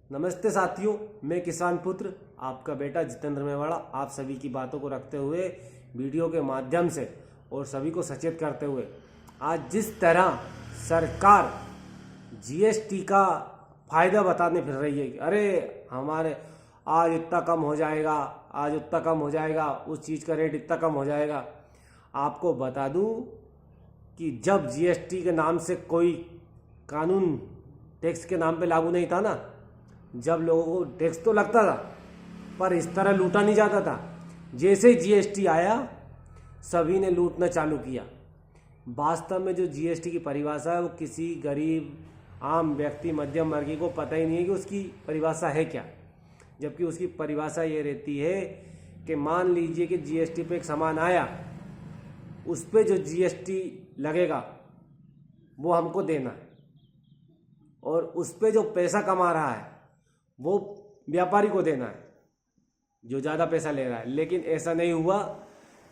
नमस्ते साथियों, मैं किसान पुत्र आपका बेटा जितेंद्र मेवाड़ा आप सभी की बातों को रखते हुए वीडियो के माध्यम से और सभी को सचेत करते हुए आज जिस तरह सरकार जीएसटी का फायदा बताने फिर रही है कि अरे हमारे आज इतना कम हो जाएगा, आज उतना कम हो जाएगा, उस चीज़ का रेट इतना कम हो जाएगा। आपको बता दूं कि जब जीएसटी के नाम से कोई कानून टैक्स के नाम पे लागू नहीं था ना, जब लोगों को टैक्स तो लगता था पर इस तरह लूटा नहीं जाता था। जैसे जीएसटी आया सभी ने लूटना चालू किया। वास्तव में जो जीएसटी की परिभाषा है वो किसी गरीब आम व्यक्ति मध्यम वर्गीय को पता ही नहीं है कि उसकी परिभाषा है क्या। जबकि उसकी परिभाषा ये रहती है कि मान लीजिए कि जीएसटी पे एक सामान आया, उस पे जो जीएसटी लगेगा वो हमको देना है और उस पे जो पैसा कमा रहा है वो व्यापारी को देना है जो ज़्यादा पैसा ले रहा है। लेकिन ऐसा नहीं हुआ।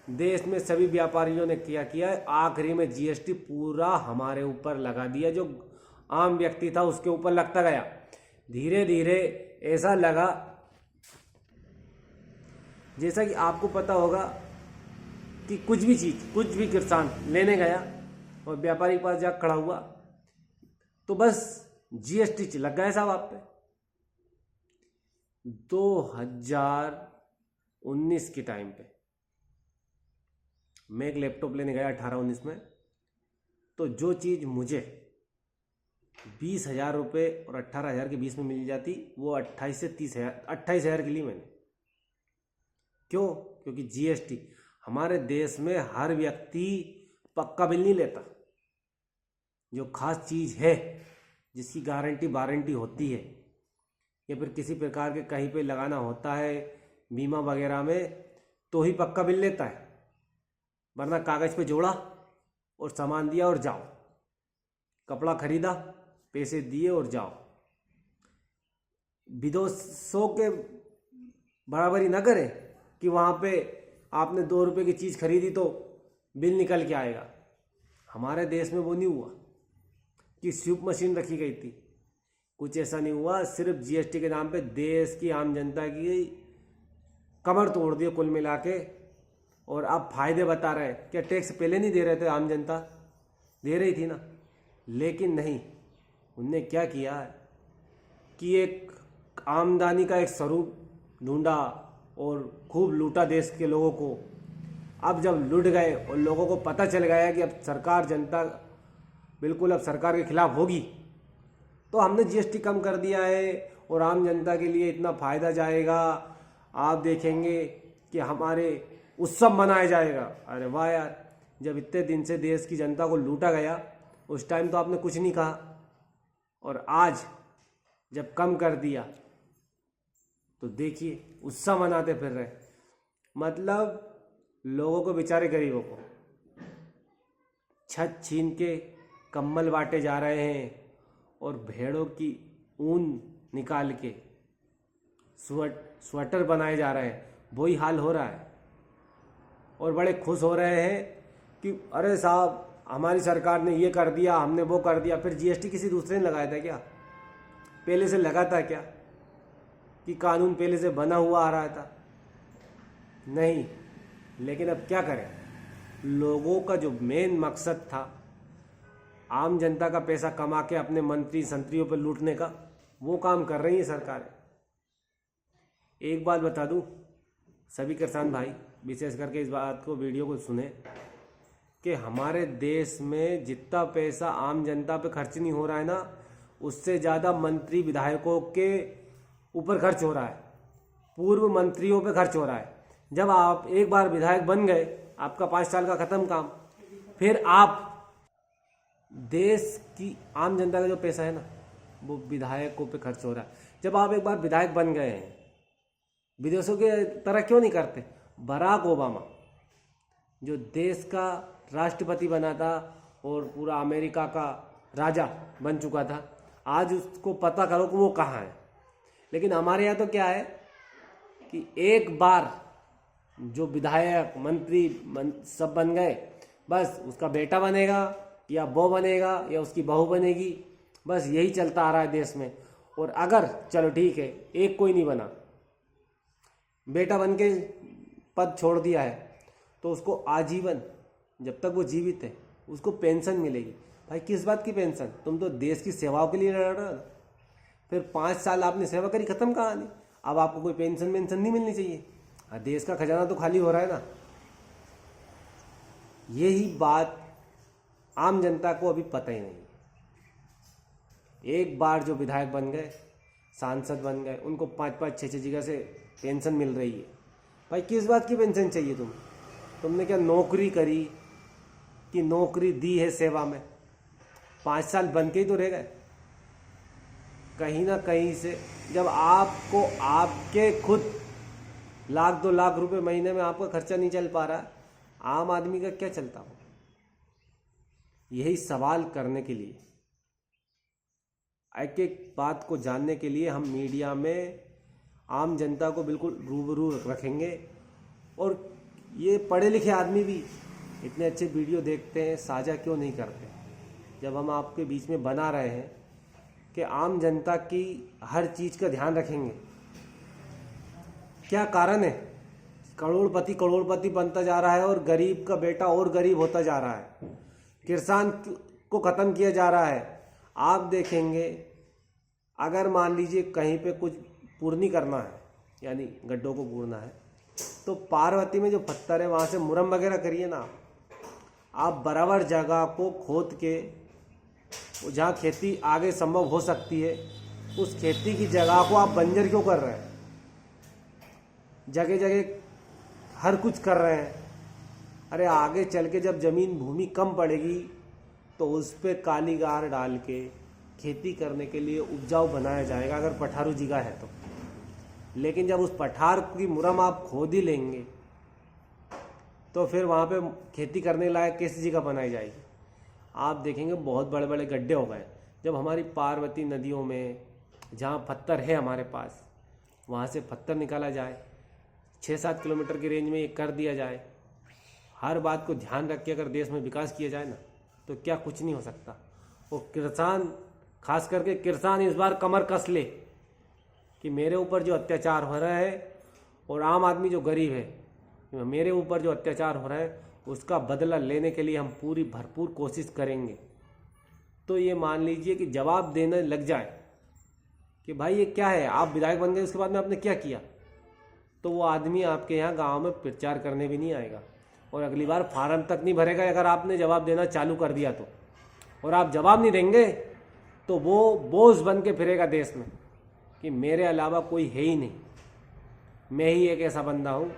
देश में सभी व्यापारियों ने क्या किया है, आखिरी में जीएसटी पूरा हमारे ऊपर लगा दिया। जो आम व्यक्ति था उसके ऊपर लगता गया। धीरे धीरे ऐसा लगा जैसा कि आपको पता होगा कि कुछ भी चीज़, कुछ भी किसान लेने गया और व्यापारी के पास जाकर खड़ा हुआ तो बस जीएसटी लग गया साहब आप पे। 2019 के टाइम पे मैं एक लैपटॉप लेने गया 18-19 में, तो जो चीज़ मुझे 20,000 रुपये और 18,000 के बीच में मिल जाती वो 28 से 30,000 28,000 की ली मैंने। क्यों? क्योंकि जीएसटी हमारे देश में हर व्यक्ति पक्का बिल नहीं लेता। जो खास चीज़ है जिसकी गारंटी वारंटी होती है या फिर किसी प्रकार के कहीं पे लगाना होता है बीमा वगैरह में, तो ही पक्का बिल लेता है। वरना कागज़ पे जोड़ा और सामान दिया और जाओ, कपड़ा खरीदा, पैसे दिए और जाओ। विदेशों के बराबरी न करें कि वहाँ पे आपने 2 रुपये की चीज़ खरीदी तो बिल निकल के आएगा। हमारे देश में वो नहीं हुआ कि स्वीप मशीन रखी गई थी, कुछ ऐसा नहीं हुआ। सिर्फ जीएसटी के नाम पे देश की आम जनता की कमर तोड़ दिए कुल मिला के। और अब फायदे बता रहे हैं। क्या टैक्स पहले नहीं दे रहे थे? आम जनता दे रही थी ना। लेकिन नहीं, उनने क्या किया है कि एक आमदनी का एक स्वरूप ढूंढा और खूब लूटा देश के लोगों को। अब जब लूट गए और लोगों को पता चल गया कि अब सरकार जनता बिल्कुल अब सरकार के खिलाफ होगी, तो हमने जीएसटी कम कर दिया है और आम जनता के लिए इतना फ़ायदा जाएगा। आप देखेंगे कि हमारे उत्सव मनाया जाएगा। अरे वाह यार, जब इतने दिन से देश की जनता को लूटा गया उस टाइम तो आपने कुछ नहीं कहा, और आज जब कम कर दिया तो देखिए उत्सव मनाते फिर रहे। मतलब लोगों को, बेचारे गरीबों को छत छीन के कंबल बांटे जा रहे हैं और भेड़ों की ऊन निकाल के स्वेटर बनाए जा रहे हैं। वही हाल हो रहा है और बड़े खुश हो रहे हैं कि अरे साहब हमारी सरकार ने ये कर दिया, हमने वो कर दिया। फिर जीएसटी किसी दूसरे ने लगाया था क्या? पहले से लगा था क्या कि कानून पहले से बना हुआ आ रहा था? नहीं। लेकिन अब क्या करें, लोगों का जो मेन मकसद था आम जनता का पैसा कमा के अपने मंत्री संतरियों पर लूटने का, वो काम कर रही है सरकारें। एक बात बता दूं, सभी किसान भाई विशेष करके इस बात को, वीडियो को सुने कि हमारे देश में जितना पैसा आम जनता पे खर्च नहीं हो रहा है ना, उससे ज़्यादा मंत्री विधायकों के ऊपर खर्च हो रहा है, पूर्व मंत्रियों पे खर्च हो रहा है। जब आप एक बार विधायक बन गए, आपका 5 साल का ख़त्म काम, फिर आप देश की आम जनता का जो पैसा है ना वो विधायकों पे खर्च हो रहा है। जब आप एक बार विधायक बन गए हैं, विदेशों के तरह क्यों नहीं करते? बराक ओबामा जो देश का राष्ट्रपति बना था और पूरा अमेरिका का राजा बन चुका था, आज उसको पता करो कि वो कहाँ है। लेकिन हमारे यहाँ तो क्या है कि एक बार जो विधायक मंत्री सब बन गए, बस उसका बेटा बनेगा या वो बनेगा या उसकी बहू बनेगी, बस यही चलता आ रहा है देश में। और अगर चलो ठीक है एक कोई नहीं बना, बेटा बन के पद छोड़ दिया है, तो उसको आजीवन जब तक वो जीवित है उसको पेंशन मिलेगी। भाई किस बात की पेंशन? तुम तो देश की सेवाओं के लिए लड़ रहे हो। फिर 5 साल आपने सेवा करी, खत्म कहानी। अब आपको कोई पेंशन नहीं मिलनी चाहिए। देश का खजाना तो खाली हो रहा है ना। यही बात आम जनता को अभी पता ही नहीं। एक बार जो विधायक बन गए, सांसद बन गए, उनको 5-5, 6-6 जगह से पेंशन मिल रही है। भाई किस बात की पेंशन चाहिए तुमने क्या नौकरी करी कि नौकरी दी है सेवा में? 5 साल बन के ही तो रह गए। कहीं ना कहीं से जब आपको आपके खुद 1-2 लाख रुपए महीने में आपका खर्चा नहीं चल पा रहा, आम आदमी का क्या चलता हो? यही सवाल करने के लिए, एक एक बात को जानने के लिए हम मीडिया में आम जनता को बिल्कुल रूबरू रखेंगे। और ये पढ़े लिखे आदमी भी इतने अच्छे वीडियो देखते हैं, साझा क्यों नहीं करते? जब हम आपके बीच में बना रहे हैं कि आम जनता की हर चीज़ का ध्यान रखेंगे। क्या कारण है? करोड़पति बनता जा रहा है और गरीब का बेटा और गरीब होता जा रहा है। किसान को ख़त्म किया जा रहा है। आप देखेंगे अगर मान लीजिए कहीं पे कुछ पूर्णी करना है, यानी गड्ढों को पूरना है, तो पार्वती में जो पत्थर है वहाँ से मुरम वगैरह करिए ना। आप बराबर जगह को खोद के जहाँ खेती आगे संभव हो सकती है, उस खेती की जगह को आप बंजर क्यों कर रहे हैं? जगह जगह हर कुछ कर रहे हैं। अरे आगे चल के जब ज़मीन भूमि कम पड़ेगी तो उस पर काली गार डाल के खेती करने के लिए उपजाऊ बनाया जाएगा, अगर पठारू जगह है तो। लेकिन जब उस पठार की मुरम आप खोद ही लेंगे तो फिर वहाँ पे खेती करने लायक कैसी जगह बनाई जाएगी? आप देखेंगे बहुत बड़े बड़े गड्ढे हो गए। जब हमारी पार्वती नदियों में जहाँ पत्थर है हमारे पास, वहाँ से पत्थर निकाला जाए, 6-7 किलोमीटर की रेंज में ये कर दिया जाए। हर बात को ध्यान रख के अगर देश में विकास किया जाए ना, तो क्या कुछ नहीं हो सकता। वो किसान, खास करके किसान इस बार कमर कस ले कि मेरे ऊपर जो अत्याचार हो रहा है और आम आदमी जो गरीब है, मेरे ऊपर जो अत्याचार हो रहा है उसका बदला लेने के लिए हम पूरी भरपूर कोशिश करेंगे। तो ये मान लीजिए कि जवाब देने लग जाए कि भाई ये क्या है, आप विधायक बन गए उसके बाद में आपने क्या किया, तो वो आदमी आपके यहाँ गांव में प्रचार करने भी नहीं आएगा और अगली बार फार्म तक नहीं भरेगा अगर आपने जवाब देना चालू कर दिया तो। और आप जवाब नहीं देंगे तो वो बोझ बन के फिरेगा देश में कि मेरे अलावा कोई है ही नहीं, मैं ही एक ऐसा बंदा हूँ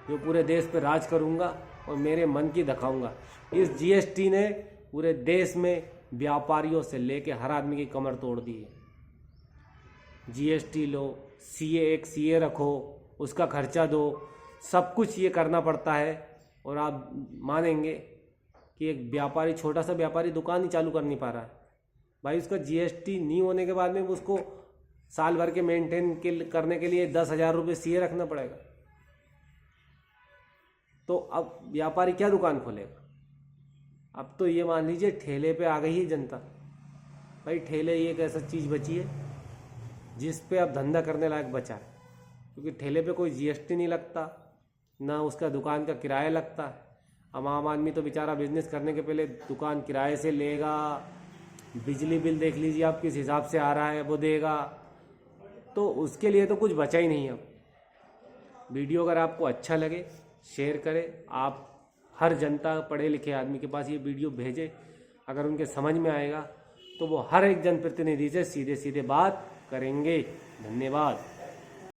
जो पूरे देश पे राज करूँगा और मेरे मन की दिखाऊंगा। इस जीएसटी ने पूरे देश में व्यापारियों से लेके हर आदमी की कमर तोड़ दी है। जीएसटी लो, सीए रखो, उसका खर्चा दो, सब कुछ ये करना पड़ता है। और आप मानेंगे कि एक व्यापारी, छोटा सा व्यापारी दुकान ही चालू कर नहीं पा रहा है। भाई उसका जीएसटी नहीं होने के बाद में उसको साल भर के मेंटेन करने के लिए 10,000 रुपये सीए रखना पड़ेगा। तो अब व्यापारी क्या दुकान खोलेगा? अब तो ये मान लीजिए ठेले पे आ गई है जनता। भाई ठेले एक ऐसा चीज़ बची है जिस पे अब धंधा करने लायक बचा है, क्योंकि ठेले पे कोई जीएसटी नहीं लगता, ना उसका दुकान का किराया लगता है। अब आम आदमी तो बेचारा बिजनेस करने के पहले दुकान किराए से लेगा, बिजली बिल देख लीजिए आप किस हिसाब से आ रहा है वो देगा, तो उसके लिए तो कुछ बचा ही नहीं है। अब वीडियो अगर आपको अच्छा लगे शेयर करें। आप हर जनता, पढ़े लिखे आदमी के पास ये वीडियो भेजें। अगर उनके समझ में आएगा तो वो हर एक जनप्रतिनिधि से सीधे सीधे बात करेंगे। धन्यवाद।